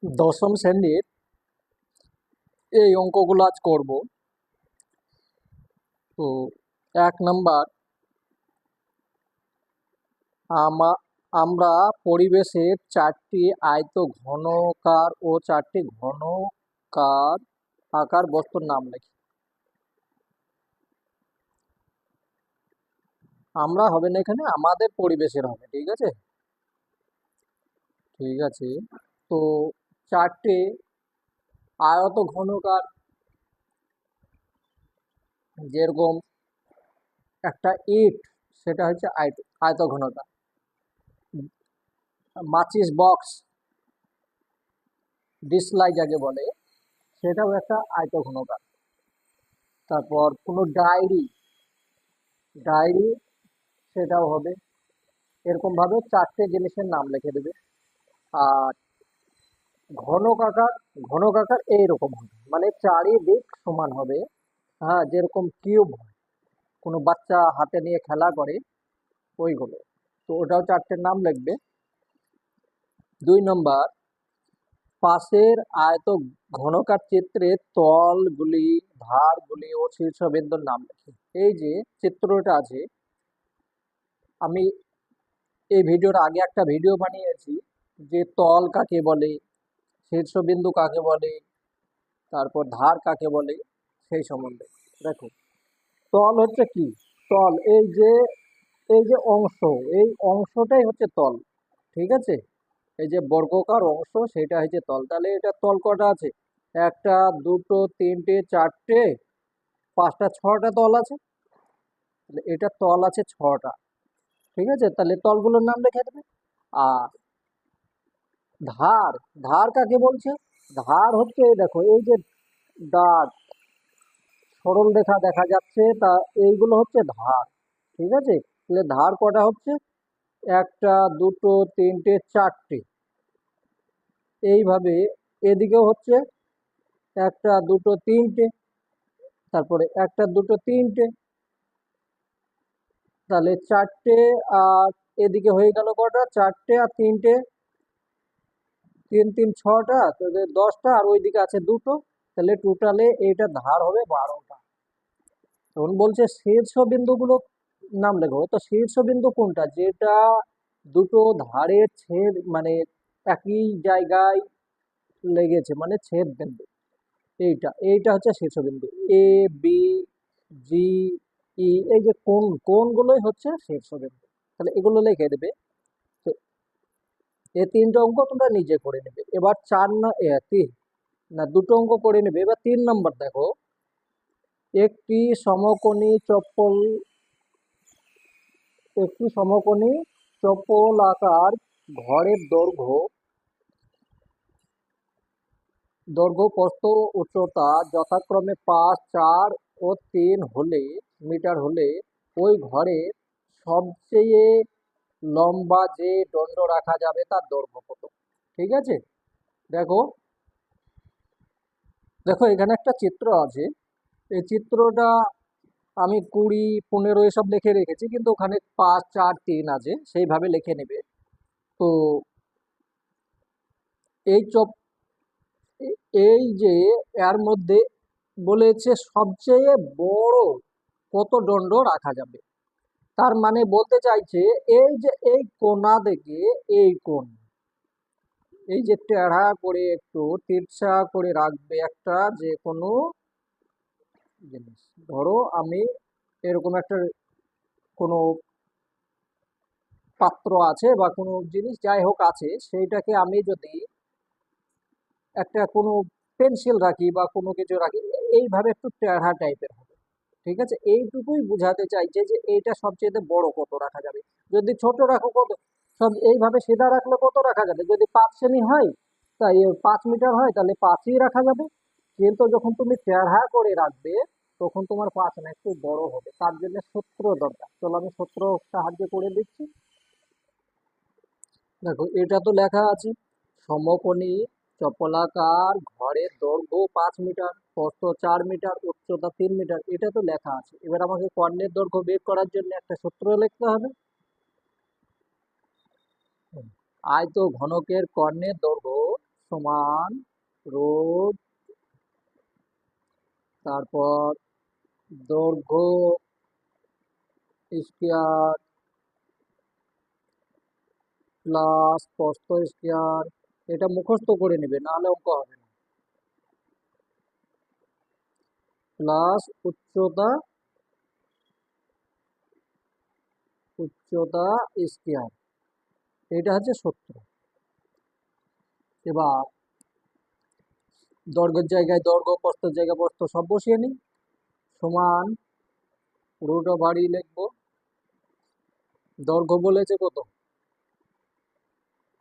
দশম শ্রেণীর এই অঙ্কগুলো আজ করব। তো 1 নাম্বার, আমরা পরিবেশের 4টি আয়তঘনকার ও 4টি ঘনকার আকার বস্তুর নাম লিখি। আমরা হবে না, এখানে আমাদের পরিবেশের হবে। ঠিক আছে, ঠিক আছে। তো 4টে আয়তঘনকার, যেরকম একটা ইট, সেটা হচ্ছে আয়তঘনকার। মাচিস বক্স, ডিসলাই যাকে বলে, সেটাও একটা আয়তঘনকার। তারপর কোনো ডায়েরি, ডায়েরি সেটাও হবে। এরকম ভাবে 4টে জিনিসের নাম লিখে দেবে। আর ঘনক আকার, ঘনক আকার এইরকম হবে, মানে চারিদিক সমান হবে। হ্যাঁ, যেরকম কিউব হয়, কোনো বাচ্চা হাতে নিয়ে খেলা করে, ওইগুলো। তো ওটাও 4টে নাম লিখবে। 2 নম্বর, পাশের আয়ত ঘনকার চিত্রে তলগুলি, ধারগুলি ও শীর্ষবিন্দুর নাম লিখি। এই যে চিত্রটা আছে, আমি এই ভিডিওর আগে একটা ভিডিও বানিয়েছি যে তল কাকে বলে, শীর্ষবিন্দু কাকে বলে, তারপর ধার কাকে বলে, সেই সম্বন্ধে। দেখো, তল হচ্ছে কি? তল এই যে অংশ, এই অংশটাই হচ্ছে তল। ঠিক আছে, এই যে বর্গাকার অংশ, সেটা হচ্ছে তল। তাহলে এটা তল কটা আছে? একটা, দুটো, তিনটে, চারটে, পাঁচটা, 6টা তল আছে। তাহলে এটা তল আছে 6টা। ঠিক আছে, তাহলে তলগুলোর নাম লিখে দেবে। আর ধার, ধার কাকে বলছে? ধার হচ্ছে, দেখো এই যে দাগ, সরল রেখা দেখা যাচ্ছে, তা এইগুলো হচ্ছে ধার। ঠিক আছে, তাহলে ধার কটা হচ্ছে? একটা, দুটো, তিনটে, চারটে। এইভাবে এদিকেও হচ্ছে একটা, দুটো, তিনটে, তারপরে একটা, দুটো, তিনটে, তাহলে চারটে। আর এদিকে হয়ে গেল কটা? চারটে আর তিনটে, তিন তিন 6টা, তাহলে 10টা, আর ওইদিকে আছে দুটো। তাহলে টোটালে এইটা ধার হবে 12টা। তখন বলছে শীর্ষবিন্দুগুলো নাম লেখো। তো শীর্ষবিন্দু কোনটা? যেটা দুটো ধারের ছেদ, মানে একই জায়গায় লেগেছে, মানে ছেদ বিন্দু। এইটা এইটা হচ্ছে শীর্ষবিন্দু। এ, বি, জি, ই, এই যে কোনগুলোই হচ্ছে শীর্ষবিন্দু। তাহলে এগুলো লিখে দেবে। তো এই 3টে অঙ্ক তোমরা নিজে করে নেবে। এবার 4 না, 3 না, 2টো অঙ্ক করে নেবে। এবার 3 নম্বর দেখো, একটি সমকোণী চপ্পল, একটি সমকোণী চপলাকার ঘরের দৈর্ঘ্য, প্রস্থ, উচ্চতা যথাক্রমে 5, 4 ও 3 হলে, মিটার হলে, ওই ঘরের সবচেয়ে লম্বা যে দণ্ড রাখা যাবে তার দৈর্ঘ্য কত? ঠিক আছে, দেখো, দেখো এখানে একটা চিত্র আছে। এই চিত্রটা আমি 20, 15 এসব লিখে রেখেছি, কিন্তু ওখানে 5, 4, 3 আছে, সেইভাবে লিখে নেবে। তো এই চপ এই যে এর মধ্যে বলেছে সবচেয়ে বড় কত দণ্ড রাখা যাবে, তার মানে বলতে চাইছে এই যে এই কোণা থেকে এই কোণ, এই যে টেढ़া করে একটু তিরছা করে রাখবে একটা যে কোনো জিনিস। ধরো আমি এরকম একটা কোনো পাত্র আছে বা কোনো জিনিস যাই হোক আছে, সেইটাকে আমি যদি একটা কোনো পেন্সিল রাখি বা কোনো কিছু রাখি, এইভাবে একটু টেढ़া টাইপের হবে। ঠিক আছে, এইটুকুই বোঝাতে চাইছে যে এইটা সবচেয়ে বড় কত রাখা যাবে। যদি ছোট রাখো কত, সব এইভাবে সিধা রাখলে কত রাখা যাবে? যদি 5 সেমি হয়, তাই 5 মিটার হয়, তাহলে 5ই রাখা যাবে। কিন্তু যখন তুমি টেढ़া করে রাখবে, তখন তোমার 5 না, একটু বড় হবে। তার জন্য সূত্র দরকার। চলো আমি সূত্র সাহায্য করে দিচ্ছি। দেখো, এটা তো লেখা আছে, সমকোণী চপলাকার ঘরের দৈর্ঘ্য 5 মিটার, প্রস্থ 4 মিটার, উচ্চতা 3 মিটার, এটা তো লেখা আছে। এবার আমাকে কর্ণের দৈর্ঘ্য বের করার জন্য একটা সূত্র লিখতে হবে। আয়ত ঘনকের কর্ণের দৈর্ঘ্য সমান রোধ, তারপর দৈর্ঘ্য স্কয়ার প্লাস প্রস্থ স্কয়ার। এটা মুখস্থ করে নেবে, নাহলে অঙ্ক হবে না। প্লাস উচ্চতা স্কয়ার, এটা হচ্ছে সূত্র। এবার দৈর্ঘ্যের জায়গায় দৈর্ঘ্য, প্রস্থের জায়গায় প্রস্থ সব বসিয়ে নিই। সমান রুট ওভার লিখবো। দৈর্ঘ্য বলেছে কত?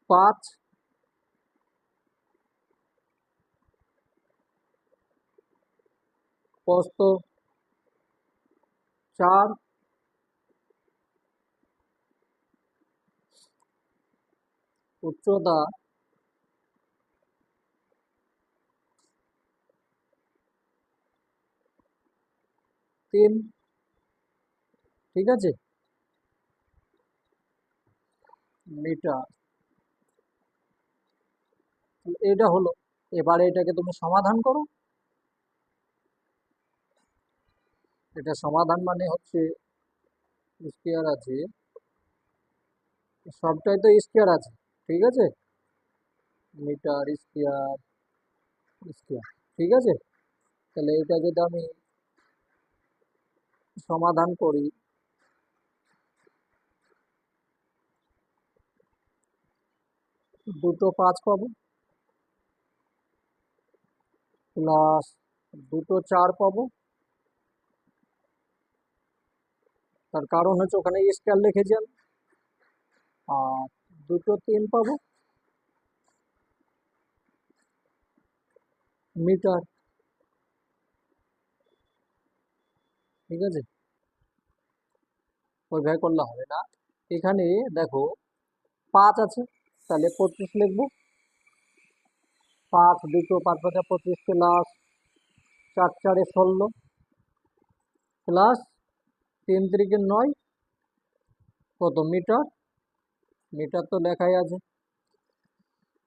5। প্রস্থ 4। উচ্চতা 3। ঠিক আছে, মিটার। এটা হলো। এবারে এটাকে তুমি সমাধান করো। এটা সমাধান মানে হচ্ছে স্কয়ার আছে, সবটাই তো স্কয়ার আছে। ঠিক আছে, মিটার স্কয়ার স্কয়ার। ঠিক আছে, তাহলে এটা যদি আমি সমাধান করি, দুটো 5 পাবো, প্লাস দুটো 4 পাবো। তার কারণ হচ্ছে ওখানে স্কয়ার লিখেছি আমি। আর দুটো 3 পাবো মিটার। ঠিক আছে, ওইভাবে করলে হবে না। এখানে দেখো 5 আছে, তাহলে 25 লিখবো। 5 দুটো 5 5 25 প্লাস 4 4 16 প্লাস 3 3 9 কত মিটার। মিটার তো লেখাই আছে।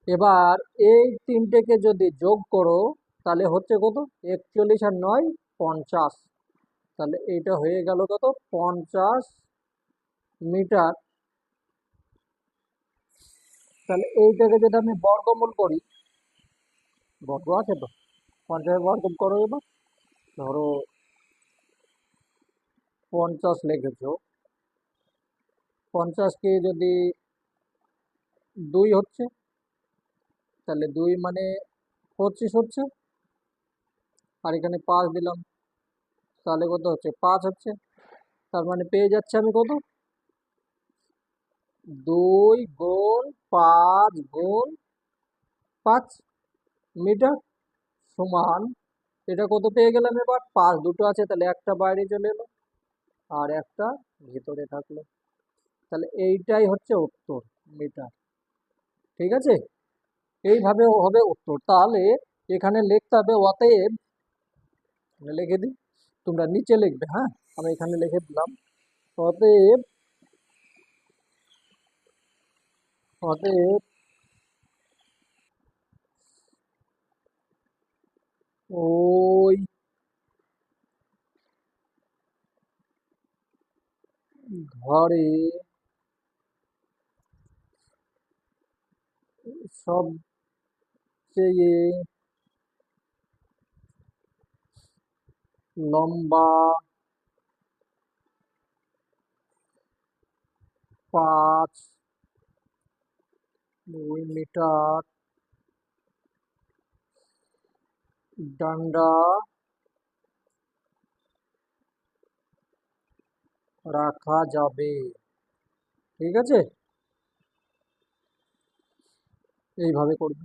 এবার এই তিনটেকে যদি যোগ করো তাহলে হচ্ছে কত? 41 আর 9 50। তাহলে এইটা হয়ে গেল কত? 50 মিটার। তাহলে এইটাকে যদি আমি বর্গমূল করি, বর্গ আছে তো, 50 বর্গ করো। এবার ধরো 50 লিখেছো, 50কে যদি 2 হচ্ছে, তাহলে 2 মানে 25 হচ্ছে। আর এখানে 5 দিলাম, তাহলে কত হচ্ছে? 5 হচ্ছে। তার মানে পেয়ে যাচ্ছে আমি কত? 2 গুণ 5 গুণ 5 মিটার সমান। এটা কত পেয়ে গেলাম? এবার 5 দুটো আছে, তাহলে একটা বাইরে চলে এলো আর একটা ভিতরে থাকলো। তাহলে এইটাই হচ্ছে উত্তর, মিটার। ঠিক আছে, এইভাবে হবে উত্তর। তাহলে এখানে লিখতে হবে অতএব, লিখে দিই, তোমরা নিচে লিখবে। হ্যাঁ, আমি এখানে লিখে দিলাম। অতএব অতএব ওই ঘরে সবচেয়ে লম্বা 2 মিটার ডান্ডা রাখা যাবে। ঠিক আছে, এইভাবে করবে।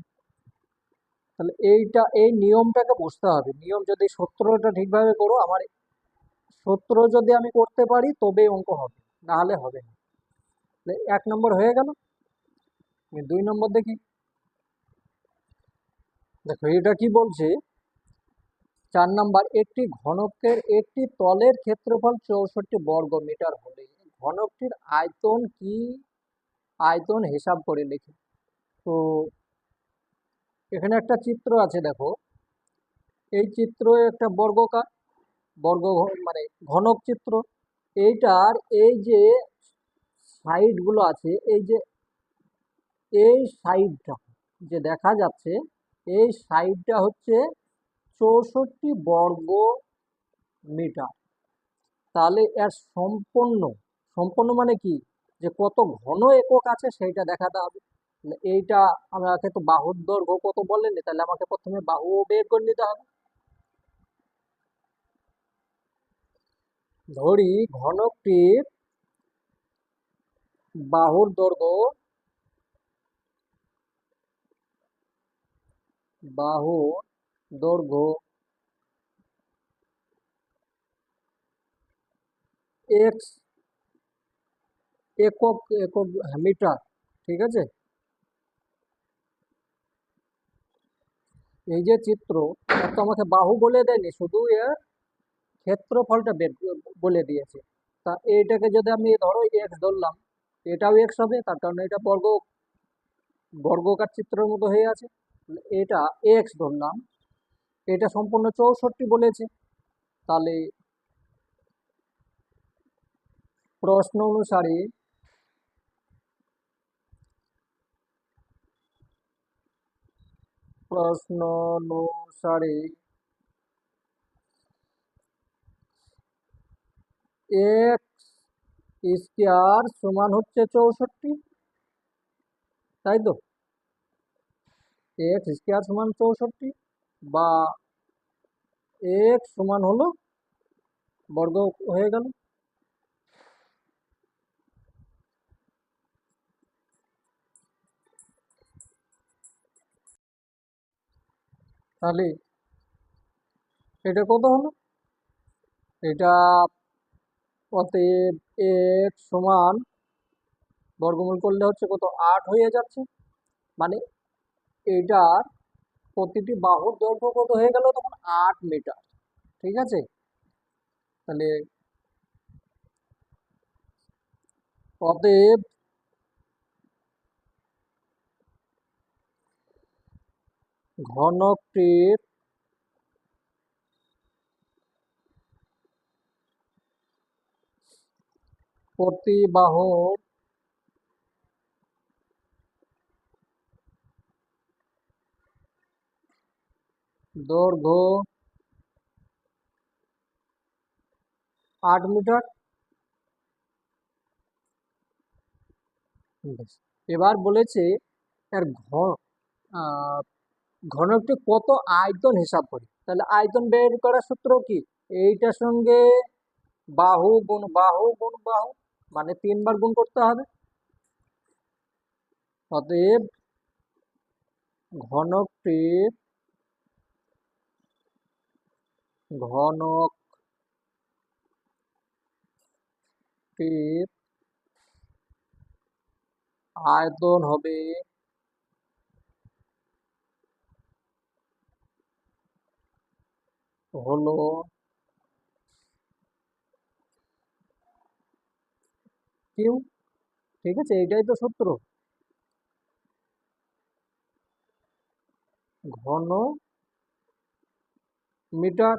তাহলে এইটা, এই নিয়মটাকে বুঝতে হবে। নিয়ম যদি সূত্রটা ঠিকভাবে করো, আমার সূত্র যদি আমি করতে পারি তবেই অঙ্ক হবে, না হলে হবে না। তাহলে 1 নম্বর হয়ে গেল। আমি 2 নম্বর দেখি। দেখো এটা কি বলছে। 4 নাম্বার, একটি ঘনকের একটি তলের ক্ষেত্রফল 64 বর্গ মিটার হলে ঘনকটির আয়তন কি? আয়তন হিসাব করে লিখি। তো এখানে একটা চিত্র আছে, দেখো। এই চিত্র একটা বর্গকার, মানে ঘনক চিত্র। এইটার এই যে সাইড গুলো আছে, এই সাইডটা যে দেখা যাচ্ছে, এই সাইডটা হচ্ছে 64 বর্গ মিটার। তাহলে এর সম্পূর্ণ, সম্পূর্ণ মানে কি, যে কত ঘন একক আছে সেইটা দেখাতে হবে। তাহলে এইটা আমাকে তো বাহুর দৈর্ঘ্য কত বলেনি, তাহলে আমাকে প্রথমে বাহু বের করে নিতে হবে। ধরি ঘনকটির বাহুর দৈর্ঘ্য, বাহুর দৈর্ঘ্য এক্স একক একক মিটার, ঠিক আছে। এই যে চিত্র, এর তো আমাকে বাহু বলে দেয়নি, শুধু এর ক্ষেত্রফলটা বলে দিয়েছে। তা এইটাকে যদি আমি ধরো এক্স ধরলাম, এটাও এক্স হবে, তার কারণে এটা বর্গকার চিত্রের মতো হয়ে আছে। এটা এক্স ধরলাম, এটা সম্পূর্ণ 64 বলেছে। তাহলে প্রশ্ন অনুসারে প্রশ্ন অনুসারে এক্স স্কোয়ার সমান হচ্ছে 64, তাই তো। এক্স স্কোয়ার সমান 64, বা এক্স সমান হলো বর্গ হয়ে গেল। তাহলে এটা কত হলো? এটা অতএব এক্স সমান বর্গমূল করলে হচ্ছে কত, 8 হয়ে যাচ্ছে। মানে এটার প্রতিটি বাহুর দৈর্ঘ্য কত হয়ে গেল তখন, 8 মিটার, ঠিক আছে। তাহলে অতএব ঘনকটির প্রতি বাহুর দৈর্ঘ্য 8 মিটার। বেশ। এবার বলেছে এর আহ, ঘনকটি কত আয়তন হিসাব করি। তাহলে আয়তন বের করার সূত্র কি, এইটার সঙ্গে বাহু গুণ বাহু গুণ বাহু, মানে 3 বার গুণ করতে হবে। অতএব ঘনকটির ঘনকটির আয়তন হবে হলো কিউ, ঠিক আছে। এইটাই তো সূত্র, ঘন মিটার।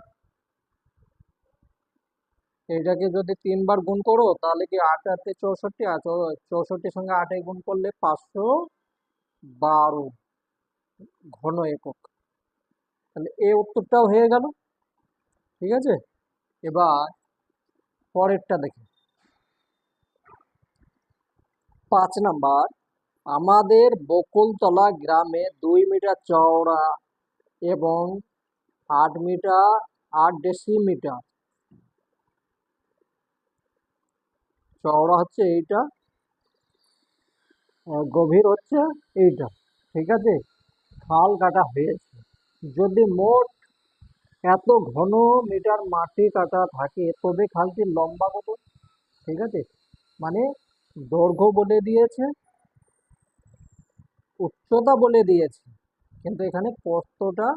এটাকে যদি 3 বার গুণ করো তাহলে কি, 8 8 64, আর 64 সঙ্গে 8 গুণ করলে 512 ঘন একক। তাহলে এই উত্তরটাও হয়ে গেল, ঠিক আছে। এবার পরেরটা দেখি, 5 নাম্বার। আমাদের বকুলতলা গ্রামে 2 মিটার চওড়া এবং 8 মিটার 8 ডেসিমিটার চওড়া হচ্ছে এইটা, গভীর হচ্ছে এইটা, ঠিক আছে, খাল কাটা হয়েছে। যদি মোট এত ঘন মিটার মাটি কাটা থাকে তবে খালটির লম্বা কত, ঠিক আছে। মানে দৈর্ঘ্য বলে দিয়েছে, উচ্চতা বলে দিয়েছে, কিন্তু এখানে প্রস্থটা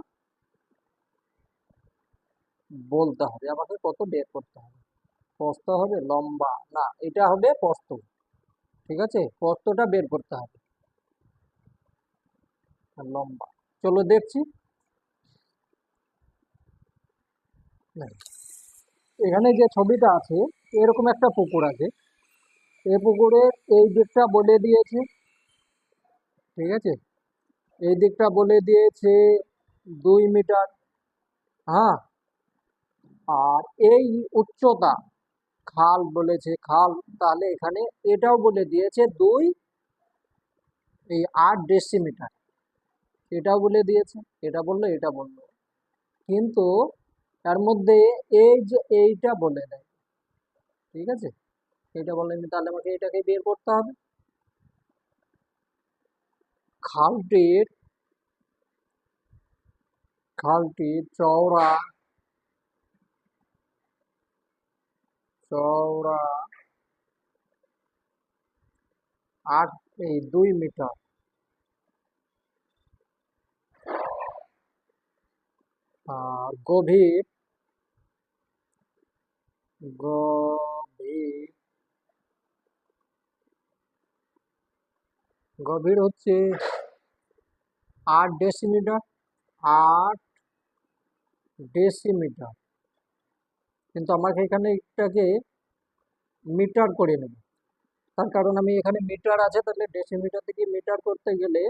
বলতে হবে আমাকে, কত বের করতে হবে। প্রস্থ হবে লম্বা, না এটা হবে প্রস্থ, ঠিক আছে, প্রস্থটা বের করতে হবে আর লম্বা। চলো দেখছি। এখানে যে ছবিটা আছে, এরকম একটা পুকুর আছে। এই পুকুরের এই দিকটা বলে দিয়েছে, ঠিক আছে, এই দিকটা বলে দিয়েছে 2 মিটার। হ্যাঁ, আর এই উচ্চতা, খাল বলেছে খাল, তাহলে এখানে এটাও বলে দিয়েছে 8 ডেসিমিটার। এটাও বলে দিয়েছে, এটা বললো এটা বললো, কিন্তু তার মধ্যে এই যে এইটা বলে দেয়, ঠিক আছে, এটা বলেনি, তাহলে আমাকে এটাকে বের করতে হবে। খালটির খালটির চওড়া চওড়া আট 2 মিটার। আর গভীর গভীর গভীর হচ্ছে 8 ডেসিমিটার। 8 ডেসিমিটার, কিন্তু আমাকে এখানে এটাকে মিটার করে নেব, তার কারণ আমি এখানে মিটার আছে, তাহলে ডেসিমিটার থেকে মিটার করতে গেলে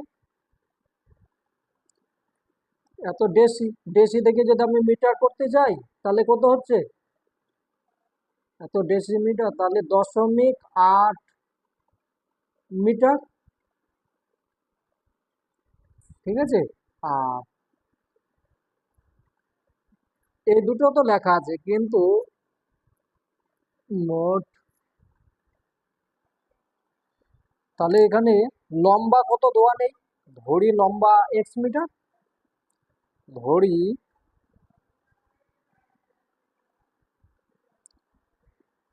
এত ডেসি, ডেসি থেকে যদি আমি মিটার করতে যাই, তাহলে কত হচ্ছে, এত ডেসিমিটার, তাহলে 0.8 মিটার, ঠিক আছে। আর এই দুটো তো লেখা আছে, কিন্তু মোট, তাহলে এখানে লম্বা কত দেওয়া নেই, ধরি লম্বা x মিটার, ধরি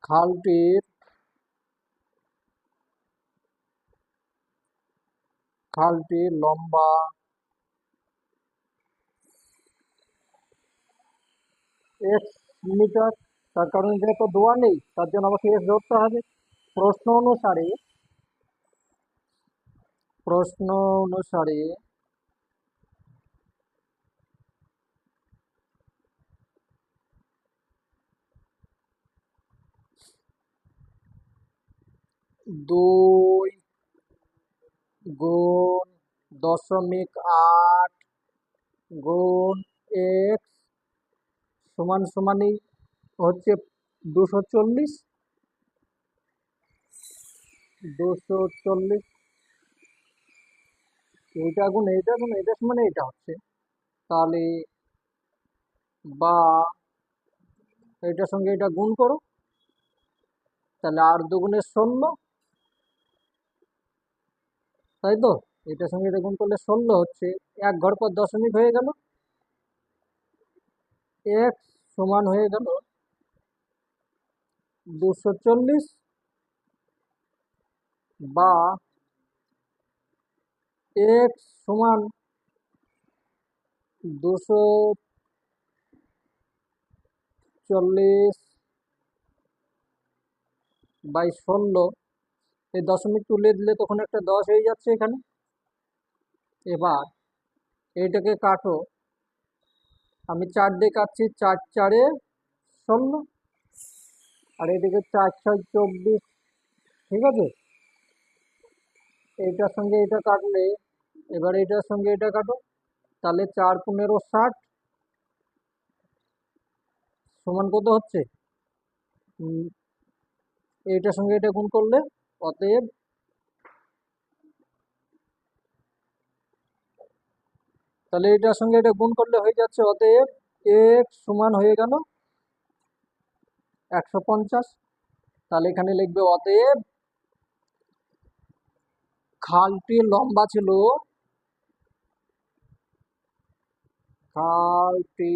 খালটির খালটির লম্বা x মিটার, তার কারণ এটা তো দেওয়া নেই, তার জন্য আমাকে এক্স ধরতে হবে। প্রশ্ন অনুসারে প্রশ্ন অনুসারে 2 × 0.8 সমান সমানই হচ্ছে 240। 240, এইটা সমান এইটা হচ্ছে, তাহলে বা এটার সঙ্গে এটা গুণ করো, তাহলে 8 × 2 = 16, তাই তো। এটার সঙ্গে এটা গুণ করলে 16 হচ্ছে, এক ঘর পর দশমিক হয়ে গেল, এক্স সমান হয়ে গেল 240, বা এক্স সমান 240/16। এই দশমিক তুলে দিলে তখন একটা 10 হয়ে যাচ্ছে এখানে। এবার এইটাকে কাটো, আমি 4 দিয়ে কাটছি, 4×4 = 16, আর এদিকে 4×6 = 24, ঠিক আছে। এইটার সঙ্গে এটা কাটলে, এবার এটার সঙ্গে এটা কাটো, তাহলে 4×15 = 60, সমান কত হচ্ছে, উম, এইটার সঙ্গে এটা গুণ করলে, অতএব তাহলে এটার সঙ্গে এটা গুণ করলে হয়ে যাচ্ছে, অতএব এক্স সমান হয়ে গেল 150। তাহলে এখানে লিখবে, অতএব খালটির লম্বা ছিল খালটি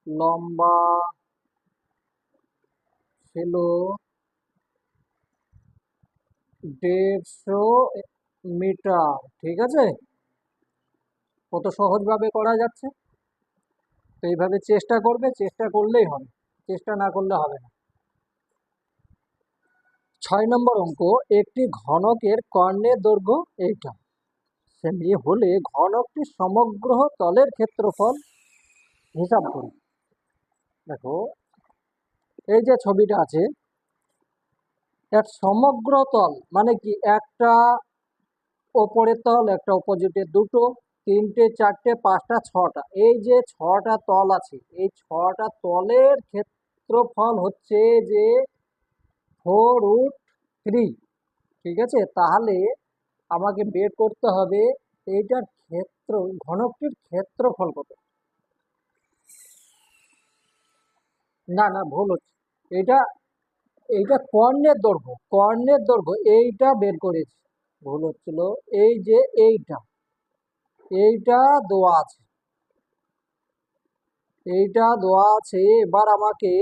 লম্বা ছিল 150 মিটার, ঠিক আছে। কত সহজভাবে করা যাচ্ছে, তো এইভাবে চেষ্টা করবে, চেষ্টা করলেই হবে, চেষ্টা না করলে হবে না। 6 নম্বর অঙ্ক, একটি ঘনকের কর্ণের দৈর্ঘ্য এইটা, সেমি হলে ঘনকটির সমগ্র তলের ক্ষেত্রফল হিসাব করি। দেখো, এই যে ছবিটা আছে, এর সমগ্র তল মানে কি, একটা ওপরের তল, একটা অপোজিটে, দুটো, তিনটে, চারটে, পাঁচটা, ছটা, এই যে ছটা তল আছে, এই ছটা তলের ক্ষেত্রফল হচ্ছে যে 4√3। ঠিক আছে, তাহলে আমাকে বের করতে হবে এইটার ঘনকটির ক্ষেত্রফল কত। না না, ভুল হচ্ছে। এটা এইটা কর্ণের দৈর্ঘ্য এইটা বের করেছি, ভুল হচ্ছিল। এই যে এইটা এইটা দেওয়া আছে, এইটা দেওয়া আছে। এবার আমাকে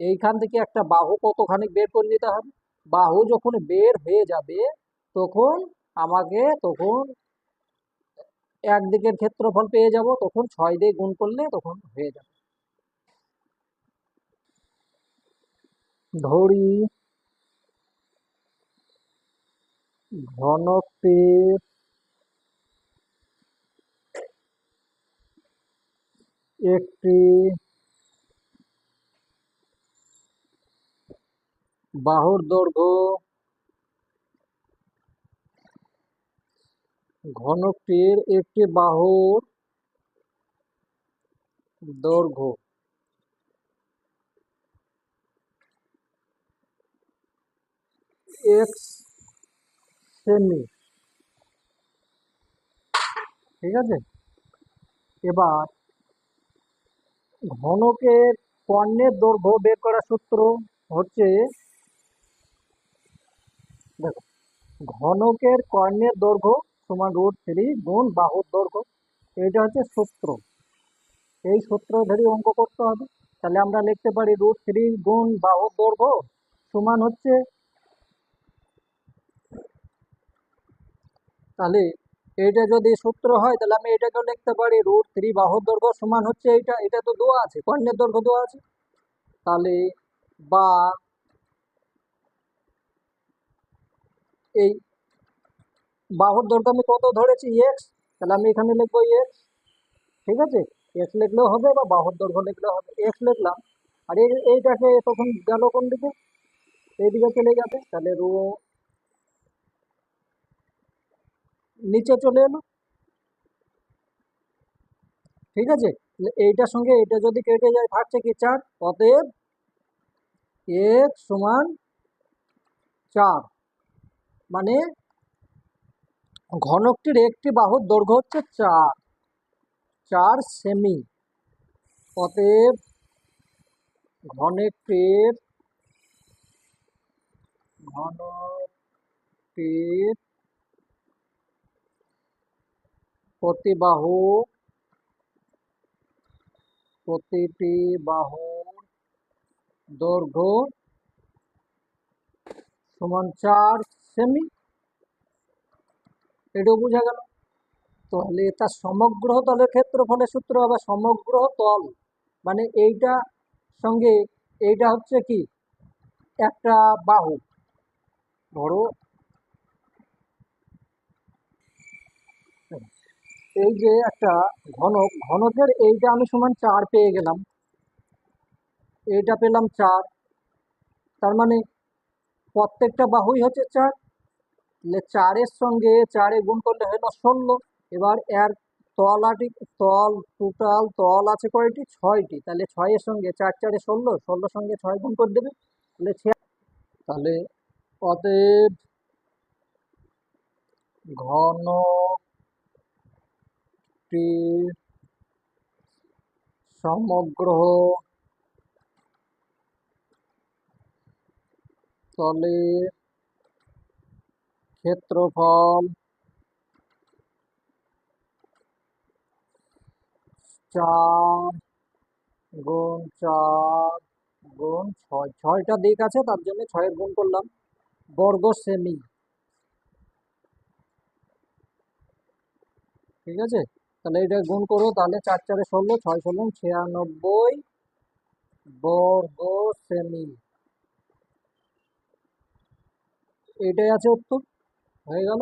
এইখান থেকে একটা বাহু কতখানি বের করে নিতে হবে। বাহু যখন বের হয়ে যাবে তখন তখন একদিকের ক্ষেত্রফল পেয়ে যাব, তখন 6 দিয়ে গুণ করলে তখন হয়ে যাবে। ধরি ঘনকটির একটি বাহুর দৈর্ঘ্য, ঘনকটির একটি বাহুর দৈর্ঘ্য x সেমি। ঠিক আছে, এবার ঘনকের কর্ণের দৈর্ঘ্য বের করার সূত্র হচ্ছে, দেখো, ঘনকের কর্ণের দৈর্ঘ্য সমান √3 গুণ বাহুর দৈর্ঘ্য। এটা হচ্ছে সূত্র, এই সূত্র ধরে অঙ্ক করতে হবে। তাহলে আমরা লিখতে পারি √3 গুণ বাহুর দৈর্ঘ্য সমান হচ্ছে, তাহলে এইটা যদি সূত্র হয় তাহলে আমি এটাকেও লিখতে পারি √3 বাহুর দৈর্ঘ্য সমান হচ্ছে এইটা। এটা তো দেওয়া আছে, কর্ণের দৈর্ঘ্য দেওয়া আছে। তাহলে বা এই বাহুর দৈর্ঘ্য আমি কত ধরেছি, এক্স, তাহলে আমি এখানে লিখবো এক্স। ঠিক আছে, এক্স লিখলেও হবে বা বাহুর দৈর্ঘ্য লিখলেও হবে, এক্স লিখলাম। আর এইটাকে তখন গেল কোন দিকে, এইদিকে চলে যাবে, তাহলে নিচে চলে এলো। ঠিক আছে, এইটার সঙ্গে এটা যদি কেটে যায় থাকছে কি 4, অতএব এক্স সমান 4। মানে ঘনকটির একটি বাহুর দৈর্ঘ্য হচ্ছে 4 সেমি। অতএব ঘনকটির ঘনকটির প্রতিটি বাহুর দৈর্ঘ্য সমান 4 সেমি। এটাও বোঝা গেল। তাহলে তার সমগ্র তলের ক্ষেত্রফলের সূত্র হবে সমগ্র তল, মানে এইটা সঙ্গে এইটা হচ্ছে কি একটা বাহু। ধরো এই যে একটা ঘনকের এইটা আমি সমান 4 পেয়ে গেলাম, এইটা পেলাম 4, তার মানে প্রত্যেকটা বাহুই হচ্ছে 4। তাহলে 4-এর সঙ্গে 4-এ গুণ করলে হলো 16। এবার এর টোটাল তল আছে কয়টি, 6টি। তাহলে 6-এর সঙ্গে 4 × 4 = 16, 16 সঙ্গে 6 গুণ করে দেবে, তাহলে তাহলে অতএব ঘনকটির সমগ্র তলের ক্ষেত্রফল 4 গুণ 4 গুণ 6, 6টা দিক আছে তার জন্য 6-এর গুণ করলাম, বর্গ সেমি। ঠিক আছে, তাহলে এটা গুণ করো, তাহলে 4 × 4 = 16, 6 × 16 96 বর্গ সেমি। এটাই আছে উত্তর, হয়ে গেল।